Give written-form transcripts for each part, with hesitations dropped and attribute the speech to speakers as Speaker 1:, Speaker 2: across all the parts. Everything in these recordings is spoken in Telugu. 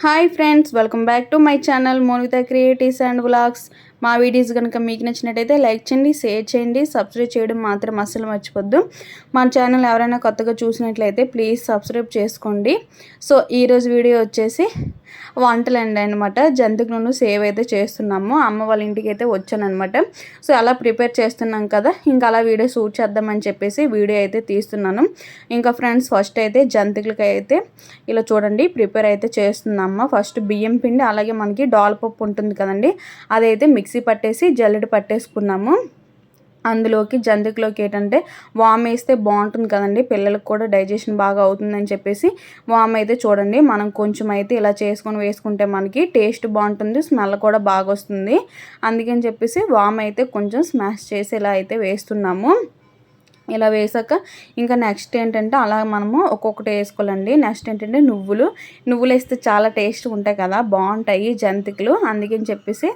Speaker 1: Hi friends, welcome back to my channel Monita creatives and vlogs. మా వీడియోస్ కనుక మీకు నచ్చినట్టయితే లైక్ చేయండి, షేర్ చేయండి, సబ్స్క్రైబ్ చేయడం మాత్రం అస్సలు మర్చిపోద్దు. మన ఛానల్ ఎవరైనా కొత్తగా చూసినట్లయితే ప్లీజ్ సబ్స్క్రైబ్ చేసుకోండి. సో ఈరోజు వీడియో వచ్చేసి వంటలండి అనమాట. జంతికలను సేవ్ అయితే చేస్తున్నాము. అమ్మ వాళ్ళ ఇంటికి అయితే వచ్చానమాట. సో అలా ప్రిపేర్ చేస్తున్నాం కదా, ఇంకా అలా వీడియో షూట్ చేద్దామని చెప్పేసి వీడియో అయితే తీస్తున్నాను. ఇంకా ఫ్రెండ్స్, ఫస్ట్ అయితే జంతికలకి అయితే ఇలా చూడండి ప్రిపేర్ అయితే చేస్తున్నాము. ఫస్ట్ బియ్యం పిండి, అలాగే మనకి పప్పు ఉంటుంది కదండి, అదైతే మిక్సీ పట్టేసి జల్లెడ పట్టేసుకున్నాము. అందులోకి జంతికలోకి ఏంటంటే వామ్ వేస్తే బాగుంటుంది కదండి, పిల్లలకు కూడా డైజెషన్ బాగా అవుతుందని చెప్పేసి వామ్ అయితే చూడండి మనం కొంచెం అయితే ఇలా చేసుకొని వేసుకుంటే మనకి టేస్ట్ బాగుంటుంది, స్మెల్ కూడా బాగా వస్తుంది. అందుకని చెప్పేసి వామ్ అయితే కొంచెం స్మాష్ చేసి ఇలా అయితే వేస్తున్నాము. ఇలా వేసాక ఇంకా నెక్స్ట్ ఏంటంటే అలా మనము ఒక్కొక్కటి వేసుకోవాలండి. నెక్స్ట్ ఏంటంటే నువ్వులు వేస్తే చాలా టేస్ట్గా ఉంటాయి కదా, బాగుంటాయి జంతికలు. అందుకని చెప్పేసి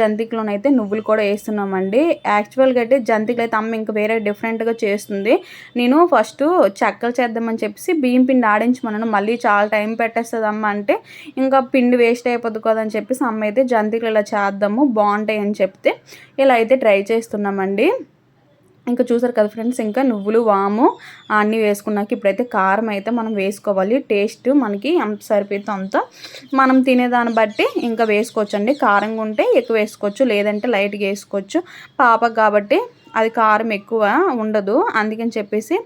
Speaker 1: జంతికలోనైతే నువ్వులు కూడా వేస్తున్నామండి. యాక్చువల్గా అయితే జంతికలు అయితే అమ్మ ఇంకా వేరే డిఫరెంట్గా చేస్తుంది. నేను ఫస్ట్ చెక్కలు చేద్దామని చెప్పేసి బియ్యం పిండి ఆడించమన్నాను. మళ్ళీ చాలా టైం పెట్టేస్తుంది అమ్మ అంటే, ఇంకా పిండి వేస్ట్ అయిపోద్ది కదా అని చెప్పేసి అమ్మ అయితే జంతికలు ఇలా చేద్దాము బాగుంటాయి అని చెప్తే ఇలా అయితే ట్రై చేస్తున్నామండి. ఇంకా చూసారు కదా ఫ్రెండ్స్, ఇంకా నువ్వులు వాము అన్నీ వేసుకున్నాక ఇప్పుడైతే కారం అయితే మనం వేసుకోవాలి. టేస్ట్ మనకి ఎంత సరిపోతుందో అంత మనం తినేదాన్ని బట్టి ఇంకా వేసుకోవచ్చు అండి. కారంగా ఉంటే ఎక్కువ వేసుకోవచ్చు, లేదంటే లైట్గా వేసుకోవచ్చు. పాప కాబట్టి అది కారం ఎక్కువ ఉండదు, అందుకని చెప్పేసి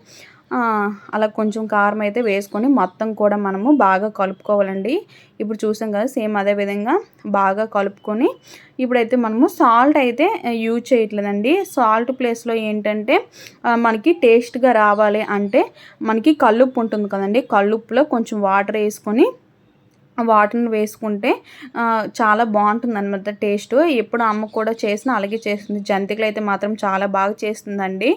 Speaker 1: అలా కొంచెం కారం అయితే వేసుకొని మొత్తం కూడా మనము బాగా కలుపుకోవాలండి. ఇప్పుడు చూసాం కదా, సేమ్ అదే విధంగా బాగా కలుపుకొని ఇప్పుడైతే మనము సాల్ట్ అయితే యూజ్ చేయట్లేదండి. సాల్ట్ ప్లేస్లో ఏంటంటే మనకి టేస్ట్గా రావాలి అంటే మనకి కల్లుప్పు ఉంటుంది కదండి, కల్లుప్పులో కొంచెం వాటర్ వేసుకొని వాటర్ని వేసుకుంటే చాలా బాగుంటుంది అనమాట టేస్ట్. ఎప్పుడు అమ్మ కూడా చేసిన అలాగే చేస్తుంది. జంతికలు అయితే మాత్రం చాలా బాగా చేస్తుందండి,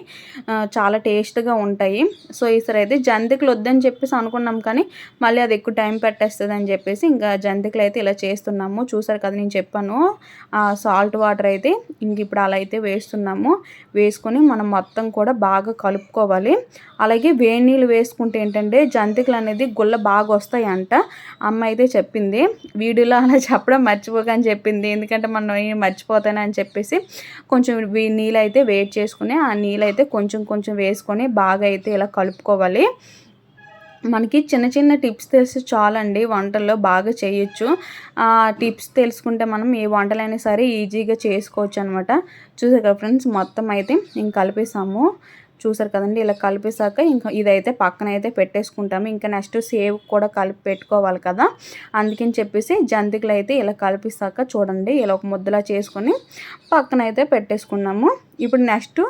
Speaker 1: చాలా టేస్ట్గా ఉంటాయి. సో ఈసారి అయితే జంతికలు వద్దని చెప్పేసి అనుకున్నాం, కానీ మళ్ళీ అది ఎక్కువ టైం పెట్టేస్తుంది అని చెప్పేసి ఇంకా జంతికలు అయితే ఇలా చేస్తున్నాము. చూసారు కదా, నేను చెప్పాను సాల్ట్ వాటర్ అయితే ఇంక ఇప్పుడు అలా అయితే వేస్తున్నాము. వేసుకొని మనం మొత్తం కూడా బాగా కలుపుకోవాలి. అలాగే వేడి నీళ్ళు వేసుకుంటే ఏంటంటే జంతికలు అనేది గుల్ల బాగా వస్తాయి అంట. అమ్మ అయితే చెప్పింది వీడియోలో, అలా చెప్పడం మర్చిపోకని చెప్పింది, ఎందుకంటే మనం మర్చిపోతానని చెప్పేసి కొంచెం నీళ్ళు అయితే వేడి చేసుకుని ఆ నీళ్ళు అయితే కొంచెం కొంచెం వేసుకొని బాగా అయితే ఇలా కలుపుకోవాలి. మనకి చిన్న చిన్న టిప్స్ తెలిసి చాలండి, వంటల్లో బాగా చేయొచ్చు. టిప్స్ తెలుసుకుంటే మనం ఏ వంటలైనా సరే ఈజీగా చేసుకోవచ్చు అనమాట. చూసారు కదా ఫ్రెండ్స్, మొత్తం అయితే ఇంక కలిపేసాము. చూసారు కదండి, ఇలా కలిపేసాక ఇంకా ఇదైతే పక్కన అయితే పెట్టేసుకుంటాము. ఇంకా నెక్స్ట్ సేవ్ కూడా కలిపి పెట్టుకోవాలి కదా, అందుకని చెప్పేసి జంతికలు అయితే ఇలా కలిపేసాక చూడండి ఇలా ఒక ముద్దలా చేసుకొని పక్కన అయితే పెట్టేసుకున్నాము. ఇప్పుడు నెక్స్ట్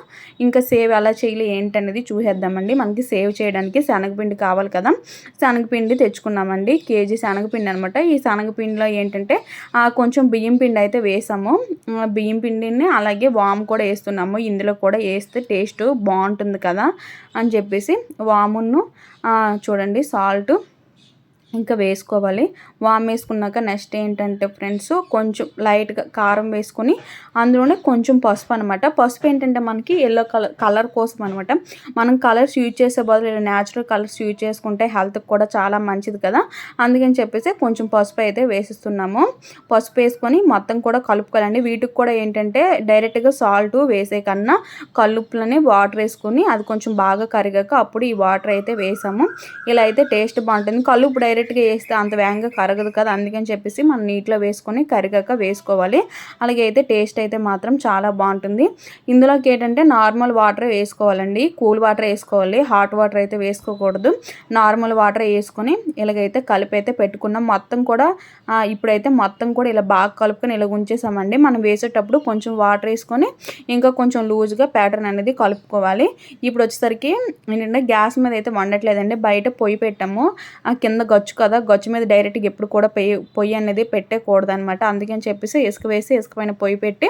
Speaker 1: ఇంకా సేవ్ ఎలా చేయాలి ఏంటనేది చూసేద్దామండి. మనకి సేవ్ చేయడానికి శనగపిండి కావాలి కదా, శనగపిండి తెచ్చుకున్నామండి. కేజీ శనగపిండి అనమాట. ఈ శనగపిండిలో ఏంటంటే కొంచెం బియ్యం పిండి అయితే వేసాము. బియ్యం పిండిని అలాగే వాము కూడా వేస్తున్నాము. ఇందులో కూడా వేస్తే టేస్ట్ బాగుంటుంది కదా అని చెప్పేసి వామును చూడండి సాల్ట్ ఇంకా వేసుకోవాలి. వామ్ వేసుకున్నాక నెక్స్ట్ ఏంటంటే ఫ్రెండ్స్ కొంచెం లైట్గా కారం వేసుకొని అందులోనే కొంచెం పసుపు అనమాట. పసుపు ఏంటంటే మనకి ఎల్లో కలర్ కోసం అనమాట. మనం కలర్స్ యూజ్ చేసే బదులు ఇలా న్యాచురల్ కలర్స్ యూజ్ చేసుకుంటే హెల్త్కి కూడా చాలా మంచిది కదా, అందుకని చెప్పేసి కొంచెం పసుపు అయితే వేసిస్తున్నాము. పసుపు వేసుకొని మొత్తం కూడా కలుపుకోవాలండి. వీటికి కూడా ఏంటంటే డైరెక్ట్గా సాల్ట్ వేసే కన్నా కల్లుప్పులని వాటర్ వేసుకొని అది కొంచెం బాగా కరిగాక అప్పుడు ఈ వాటర్ అయితే వేసాము. ఇలా అయితే టేస్ట్ బాగుంటుంది. కల్లుప్పు డైరెక్ట్గా వేస్తే అంత వేగంగా కరగదు కదా, అందుకని చెప్పేసి మనం నీటిలో వేసుకొని కరిగాక వేసుకోవాలి. అలాగే అయితే టేస్ట్ అయితే మాత్రం చాలా బాగుంటుంది. ఇందులోకి ఏంటంటే నార్మల్ వాటర్ వేసుకోవాలండి, కూల్ వాటర్ వేసుకోవాలి, హాట్ వాటర్ అయితే వేసుకోకూడదు. నార్మల్ వాటర్ వేసుకొని ఇలాగైతే కలిపి అయితే పెట్టుకున్నాం. మొత్తం కూడా ఇప్పుడైతే మొత్తం కూడా ఇలా బాగా కలుపుకొని ఇలా ఉంచేసామండి. మనం వేసేటప్పుడు కొంచెం వాటర్ వేసుకొని ఇంకా కొంచెం లూజ్గా ప్యాటర్న్ అనేది కలుపుకోవాలి. ఇప్పుడు వచ్చేసరికి ఏంటంటే గ్యాస్ మీద అయితే వండట్లేదండి, బయట పొయ్యి పెట్టాము. కింద గచ్చు కదా, గచ్చు మీద డైరెక్ట్గా ఎప్పుడు కూడా పొయ్యి అనేది పెట్టకూడదు అనమాట. అందుకని చెప్పేసి ఇసుక వేసి ఇసుక పైన పొయ్యి పెట్టి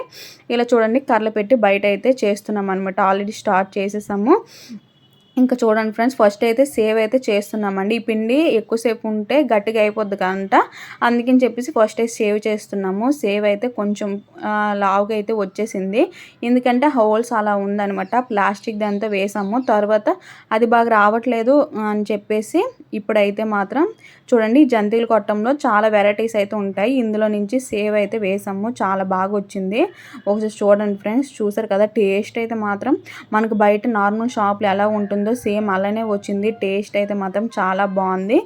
Speaker 1: ఇలా చూడండి కర్రలు పెట్టి బయట అయితే చేస్తున్నాం అనమాట. ఆల్రెడీ స్టార్ట్ చేసేసాము. ఇంకా చూడండి ఫ్రెండ్స్, ఫస్ట్ అయితే సేవ్ అయితే చేస్తున్నామండి. ఈ పిండి ఎక్కువసేపు ఉంటే గట్టిగా అయిపోద్ది కంట, అందుకని చెప్పేసి ఫస్ట్ అయితే సేవ్ చేస్తున్నాము. సేవ్ అయితే కొంచెం లావుగా అయితే వచ్చేసింది, ఎందుకంటే హోల్స్ అలా ఉందనమాట. ప్లాస్టిక్ అంతా వేసాము, తర్వాత అది బాగా రావట్లేదు అని చెప్పేసి ఇప్పుడైతే మాత్రం చూడండి జంతికల కొట్టంలో చాలా వెరైటీస్ అయితే ఉంటాయి. ఇందులో నుంచి సేవ్ అయితే వేసాము, చాలా బాగా వచ్చింది. ఒకసారి చూడండి ఫ్రెండ్స్, చూసారు కదా టేస్ట్ అయితే మాత్రం మనకు బయట నార్మల్ షాప్లో ఎలా ఉంటుందో సేమ్ అలానే వచ్చింది. టేస్ట్ అయితే మాత్రం చాలా బాగుంది.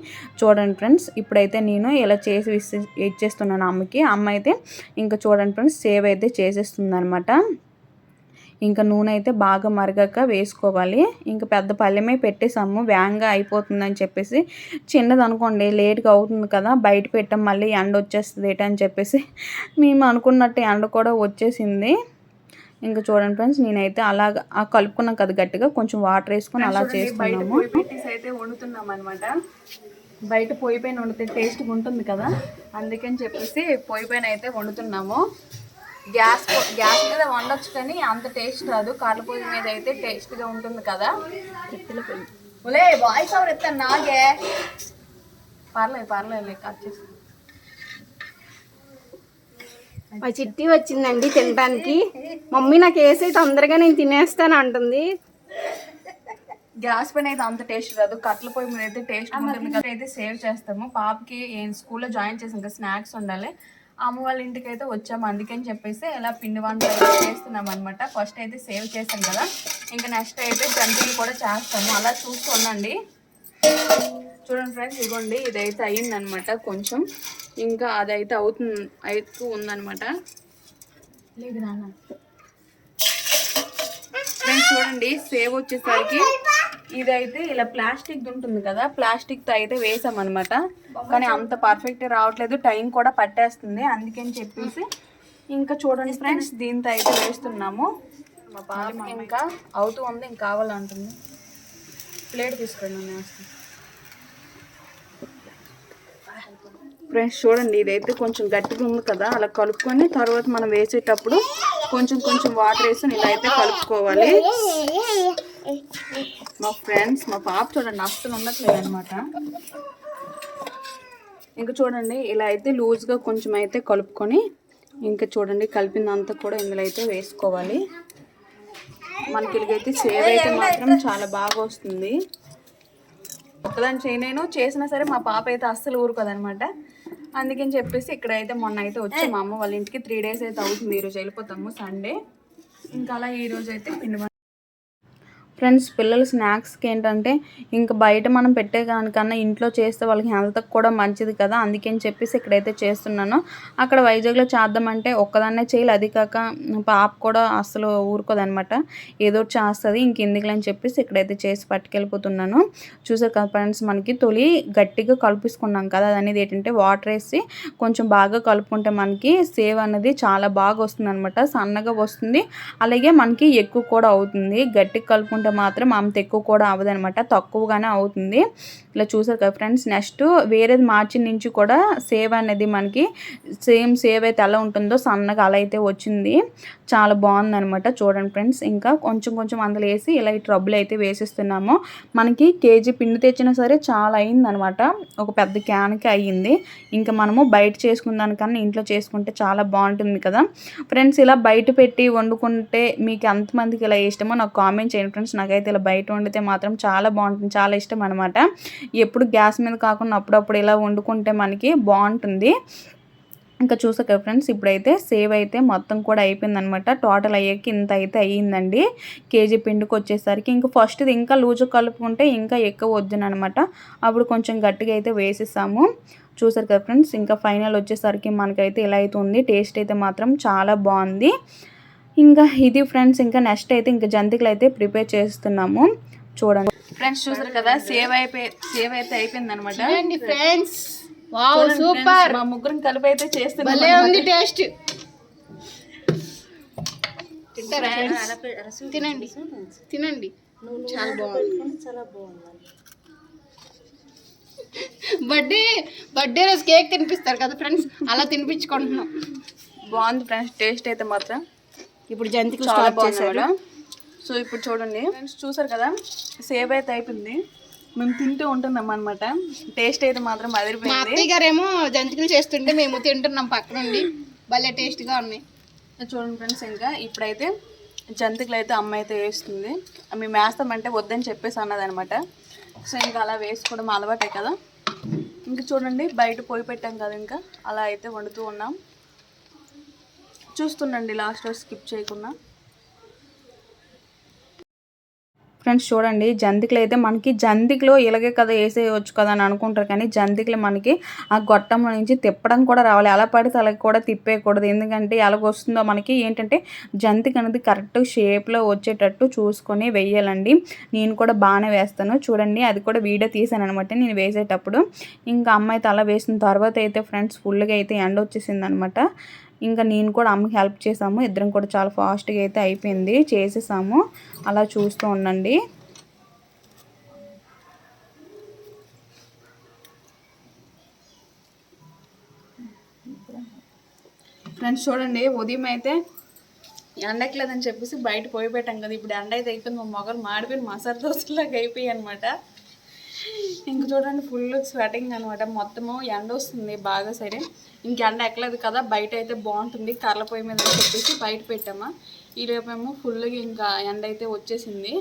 Speaker 1: చూడండి ఫ్రెండ్స్, ఇప్పుడైతే నేను ఇలా చేసి ఇచ్చేస్తున్నాను అమ్మకి. అమ్మ అయితే ఇంకా చూడండి ఫ్రెండ్స్ సేవ్ అయితే చేసేస్తుంది అనమాట. ఇంకా నూనె అయితే బాగా మరగాక వేసుకోవాలి. ఇంకా పెద్ద పళ్ళెమే పెట్టేసాము, వేగంగా అయిపోతుందని చెప్పేసి. చిన్నది అనుకోండి లేట్గా అవుతుంది కదా, బయట పెట్టాం మళ్ళీ ఎండ వచ్చేస్తుంది అని చెప్పేసి మేము అనుకున్నట్టు ఎండ కూడా వచ్చేసింది. ఇంకా చూడండి ఫ్రెండ్స్, నేనైతే అలాగ కలుపుకున్నాం కదా గట్టిగా, కొంచెం వాటర్ వేసుకొని అలా చేస్తున్నాము. అయితే వండుతున్నాం అనమాట. బయట పొయ్యి పైన వండితే టేస్ట్గా ఉంటుంది కదా, అందుకని చెప్పేసి పొయ్యి పైన అయితే వండుతున్నాము. గ్యాస్ మీద వండొచ్చు కానీ అంత టేస్ట్ రాదు, కర్ల పొయ్యి మీద అయితే టేస్ట్గా ఉంటుంది కదా. ఒలే వాయిస్ ఓవర్ ఎత్తాను నాగే, పర్లేదు కట్ చేస్తాను.
Speaker 2: మా చిట్టి వచ్చిందండి తినడానికి. మమ్మీ నాకు వేసి తొందరగా నేను తినేస్తాను అంటుంది.
Speaker 1: గ్యాస్ పైన అయితే అంత టేస్ట్ రాదు, కట్ల పొయ్యి మీద అయితే టేస్ట్ ఉంటుంది కదా. అయితే సేవ్ చేస్తాము. పాపకి స్కూల్లో జాయిన్ చేసాం కదా, స్నాక్స్ ఉండాలి. అమ్మ వాళ్ళ ఇంటికి అయితే వచ్చాము, అందుకని చెప్పేసి ఇలా పిండి వంటలు అయితే చేస్తున్నాం అనమాట. ఫస్ట్ అయితే సేవ్ చేసాం కదా, ఇంకా నెక్స్ట్ అయితే జంతికలు కూడా చేస్తాము. అలా చూసుకోండి. చూడండి ఫ్రెండ్స్, ఇదిగోండి ఇదైతే అయ్యిందనమాట కొంచెం, ఇంకా అదైతే అవుతూ ఉందనమాట. లేదు నాన్న ఫ్రెండ్స్, చూడండి సేవ్ వచ్చేసరికి ఇదైతే ఇలా ప్లాస్టిక్ ఉంటుంది కదా, ప్లాస్టిక్తో అయితే వేసామన్నమాట. కానీ అంత పర్ఫెక్ట్ రావట్లేదు, టైం కూడా పట్టేస్తుంది, అందుకని చెప్పేసి ఇంకా చూడండి ఫ్రెండ్స్ దీంతో అయితే వేస్తున్నాము. మా పాప ఇంకా అవుతూ ఉంది, ఇంకా కావాలంటుంది. ప్లేట్ తీసుకోండి నేను వేస్తాను. ఫ్రెండ్స్ చూడండి, ఇదైతే కొంచెం గట్టిగా ఉంది కదా, అలా కలుపుకొని తర్వాత మనం వేసేటప్పుడు కొంచెం వాటర్ వేసి ఇలా అయితే కలుపుకోవాలి. మా పాప చూడండి అస్సలు ఉండట్లేదు అనమాట. ఇంకా చూడండి ఇలా అయితే లూజ్గా కొంచెం అయితే కలుపుకొని ఇంకా చూడండి కలిపిందంతా కూడా ఇందులో అయితే వేసుకోవాలి. మనకి ఇలాగైతే సేవ్ అయితే మాత్రం చాలా బాగా వస్తుంది. ఒక్కదాన్ని చేయలేను, చేసినా సరే మా పాప అయితే అస్సలు ఊరుకోదనమాట. అందుకని చెప్పేసి ఇక్కడైతే మొన్న అయితే వచ్చి మా అమ్మ వాళ్ళ ఇంటికి 3 days అయితే అవుతుంది. ఈరోజు వెళ్ళిపోతాము సండే. ఇంకా అలా ఈరోజు అయితే పిండి ఫ్రెండ్స్ పిల్లలు స్నాక్స్కి ఏంటంటే ఇంకా బయట మనం పెట్టే దానికన్నా ఇంట్లో చేస్తే వాళ్ళకి హెల్త్కి కూడా మంచిది కదా, అందుకని చెప్పేసి ఇక్కడైతే చేస్తున్నాను. అక్కడ వైజాగ్లో చేద్దామంటే ఒక్కదాన్నే చేయాలి, అది కాక పాప కూడా అసలు ఊరుకోదనమాట, ఏదో చేస్తుంది. ఇంక ఎందుకులని చెప్పేసి ఇక్కడైతే చేసి పట్టుకెళ్ళిపోతున్నాను. చూసారు కదా ఫ్రెండ్స్, మనకి తొలి గట్టిగా కలిపేసుకున్నాం కదా, అది అనేది ఏంటంటే వాటర్ వేసి కొంచెం బాగా కలుపుకుంటే మనకి సేవ్ అనేది చాలా బాగా వస్తుంది అనమాట, సన్నగా వస్తుంది. అలాగే మనకి ఎక్కువ కూడా అవుతుంది. గట్టిగా కలుపుకుంటే మాత్రం అంత ఎక్కువ కూడా అవ్వదనమాట, తక్కువగానే అవుతుంది. ఇలా చూసారు కదా ఫ్రెండ్స్. నెక్స్ట్ వేరేది మార్జిన్ నుంచి కూడా సేవ్ అనేది మనకి సేమ్ సేవ్ అయితే ఎలా ఉంటుందో సన్నగా అలా అయితే వచ్చింది, చాలా బాగుందనమాట. చూడండి ఫ్రెండ్స్, ఇంకా కొంచెం అందులో వేసి ఇలా ఈ ట్రబ్బులు అయితే వేసిస్తున్నాము. మనకి కేజీ పిండి తెచ్చినా సరే చాలా అయిందనమాట, ఒక పెద్ద క్యాన్కి అయ్యింది. ఇంకా మనము బయట చేసుకున్న దానికన్నా ఇంట్లో చేసుకుంటే చాలా బాగుంటుంది కదా ఫ్రెండ్స్. ఇలా బయట పెట్టి వండుకుంటే మీకు ఎంతమందికి ఇలా ఇష్టమో నాకు కామెంట్ చేయండి ఫ్రెండ్స్. నాకైతే ఇలా బయట వండితే మాత్రం చాలా బాగుంటుంది, చాలా ఇష్టం అనమాట. ఎప్పుడు గ్యాస్ మీద కాకుండా అప్పుడప్పుడు ఇలా వండుకుంటే మనకి బాగుంటుంది. ఇంకా చూసాక ఫ్రెండ్స్, ఇప్పుడైతే సేవ్ అయితే మొత్తం కూడా అయిపోయిందనమాట. టోటల్ అయ్యాక ఇంత అయితే అయ్యిందండి కేజీ పిండికి వచ్చేసరికి. ఇంకా ఫస్ట్ది ఇంకా లూజు కలుపుకుంటే ఇంకా ఎక్కువ వద్దునమాట, అప్పుడు కొంచెం గట్టిగా అయితే వేసేసాము. చూసారు కదా ఫ్రెండ్స్, ఇంకా ఫైనల్ వచ్చేసరికి మనకైతే ఇలా అయితే ఉంది. టేస్ట్ అయితే మాత్రం చాలా బాగుంది. ఇంకా ఇది ఫ్రెండ్స్, ఇంకా నెక్స్ట్ అయితే ఇంకా జంతికలు అయితే ప్రిపేర్ చేస్తున్నాము. చూడండి ఫ్రెండ్స్, చూసారు కదా సేవ్ అయితే అయిపోయింది అనమాట
Speaker 2: ఫ్రెండ్స్. వావ్ సూపర్,
Speaker 1: మా ముగ్గురం కలిపి అయితే చేస్తున్నాం.
Speaker 2: భలే ఉంది టేస్ట్. తినండి చాలా బాగుంది. బర్త్డే రోజు కేక్ తినిపిస్తారు కదా ఫ్రెండ్స్, అలా తినిపించుకుంటున్నాం.
Speaker 1: బాగుంది ఫ్రెండ్స్, టేస్ట్ అయితే మాత్రం
Speaker 2: ఇప్పుడు జంతికలు స్టార్ట్ చేశారు.
Speaker 1: సో ఇప్పుడు చూడండి ఫ్రెండ్స్, చూసారు కదా సేవ్ అయితే అయిపోయింది. మేము తింటూ ఉంటున్నాం అనమాట. టేస్ట్ అయితే మాత్రం
Speaker 2: మా
Speaker 1: అదిరిపోయింది.
Speaker 2: అత్తయ్య గారేమో జంతికలు చేస్తుంటే మేము తింటున్నాం పక్క నుండి. భలే టేస్ట్గా ఉన్నాయి.
Speaker 1: చూడండి ఫ్రెండ్స్, ఇంకా ఇప్పుడైతే జంతికలు అయితే అమ్మ అయితే వేస్తుంది. మేము వేస్తామంటే వద్దని చెప్పేసి అన్నది అనమాట. సో ఇంకా అలా వేసుకోవడం అలవాటే కదా. ఇంకా చూడండి బయట పొయ్యి పెట్టాం కదా, ఇంకా అలా అయితే వండుతూ ఉన్నాం. చూస్తుండండి లాస్ట్లో స్కిప్ చేయకుండా. ఫ్రెండ్స్ చూడండి, జంతికలు అయితే మనకి జంతికలో ఇలాగే కదా వేసేయచ్చు కదా అని అనుకుంటారు, కానీ జంతికలు మనకి ఆ గొట్టంలో నుంచి తిప్పడం కూడా రావాలి. ఎలా పడితే అలాగ కూడా తిప్పేయకూడదు. ఎందుకంటే ఎలాగ వస్తుందో మనకి ఏంటంటే జంతిక అనేది కరెక్ట్ షేప్లో వచ్చేటట్టు చూసుకొని వేయాలండి. నేను కూడా బాగానే వేస్తాను. చూడండి అది కూడా వీడియో తీసాను అనమాట నేను వేసేటప్పుడు. ఇంకా అమ్మ అయితే అలా వేసిన తర్వాత అయితే ఫ్రెండ్స్ ఫుల్గా అయితే ఎండ వచ్చేసింది అనమాట. ఇంకా నేను కూడా అమ్మకి హెల్ప్ చేసాము. ఇద్దరం కూడా చాలా ఫాస్ట్గా అయితే అయిపోయింది, చేసేసాము. అలా చూస్తూ ఉండండి. ఫ్రెండ్స్ చూడండి, ఉదయం అయితే ఎండట్లేదని చెప్పేసి బయట పోయి పెట్టాం కదా. ఇప్పుడు ఎండ అయితే అయిపోయింది. మా మొగలు మాడిపోయిన మసాలా దోశలాగా అయిపోయాయి అనమాట. ఇంక చూడండి ఫుల్ స్వెటింగ్ అనమాట. మొత్తము ఎండ వస్తుంది బాగా సరే. ఇంక ఎండ ఎక్కలేదు కదా, బయట అయితే బాగుంటుంది కర్రల పొయ్యి మీద అని చెప్పేసి బయట పెట్టామా. ఈ రేపేమో ఫుల్గా ఇంకా ఎండ అయితే వచ్చేసింది.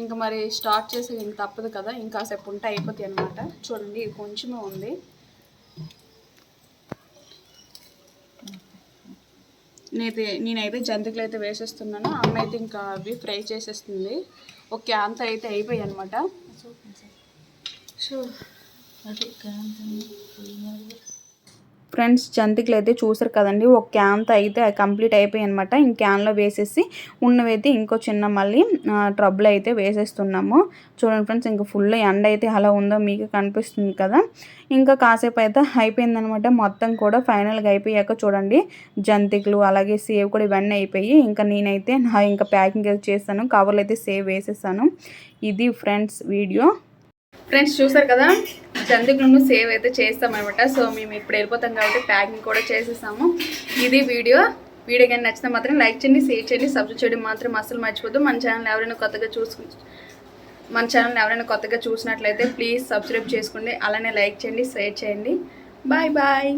Speaker 1: ఇంకా మరి స్టార్ట్ చేసి ఇంక తప్పదు కదా, ఇంకాసేపు ఉంటే అయిపోతాయి అనమాట. చూడండి ఇది కొంచెమే ఉంది. నేనైతే జంతికలు అయితే వేసేస్తున్నాను. అమ్మ అయితే ఇంకా అవి ఫ్రై చేసేస్తుంది. ఓకే అంతా అయితే అయిపోయాయి అనమాట. ఫ్రెండ్స్ జంతికలు అయితే చూసారు కదండి, ఒక క్యాన్ అయితే కంప్లీట్ అయిపోయాయి అనమాట. ఇంక క్యాన్లో వేసేసి ఉన్నవైతే ఇంకో చిన్న మళ్ళీ ట్రబుల్ అయితే వేసేస్తున్నాము. చూడండి ఫ్రెండ్స్, ఇంకా ఫుల్ ఎండ అయితే అలా ఉందో మీకు కనిపిస్తుంది కదా. ఇంకా కాసేపు అయితే అయిపోయిందనమాట. మొత్తం కూడా ఫైనల్గా అయిపోయాక చూడండి జంతికలు అలాగే సేవ్ కూడా ఇవన్నీ అయిపోయి ఇంకా నేనైతే ఇంకా ప్యాకింగ్ అయితే చేస్తాను. కవర్లు అయితే సేవ్ వేసేసాను. ఇది ఫ్రెండ్స్ వీడియో. ఫ్రెండ్స్ చూసారు కదా, జంతికలను సేవ్ అయితే చేస్తామన్నమాట. సో మేము ఇప్పుడు వెళ్ళిపోతాం కాబట్టి ప్యాకింగ్ కూడా చేసేసాము. ఇది వీడియో కానీ నచ్చితే మాత్రం లైక్ చేయండి, షేర్ చేయండి, సబ్స్క్రైబ్ చేయడం మాత్రం అస్సలు మర్చిపోద్దు. మన ఛానల్ ఎవరైనా కొత్తగా చూసినట్లయితే ప్లీజ్ సబ్స్క్రైబ్ చేసుకోండి, అలానే లైక్ చేయండి, షేర్ చేయండి. Bye bye.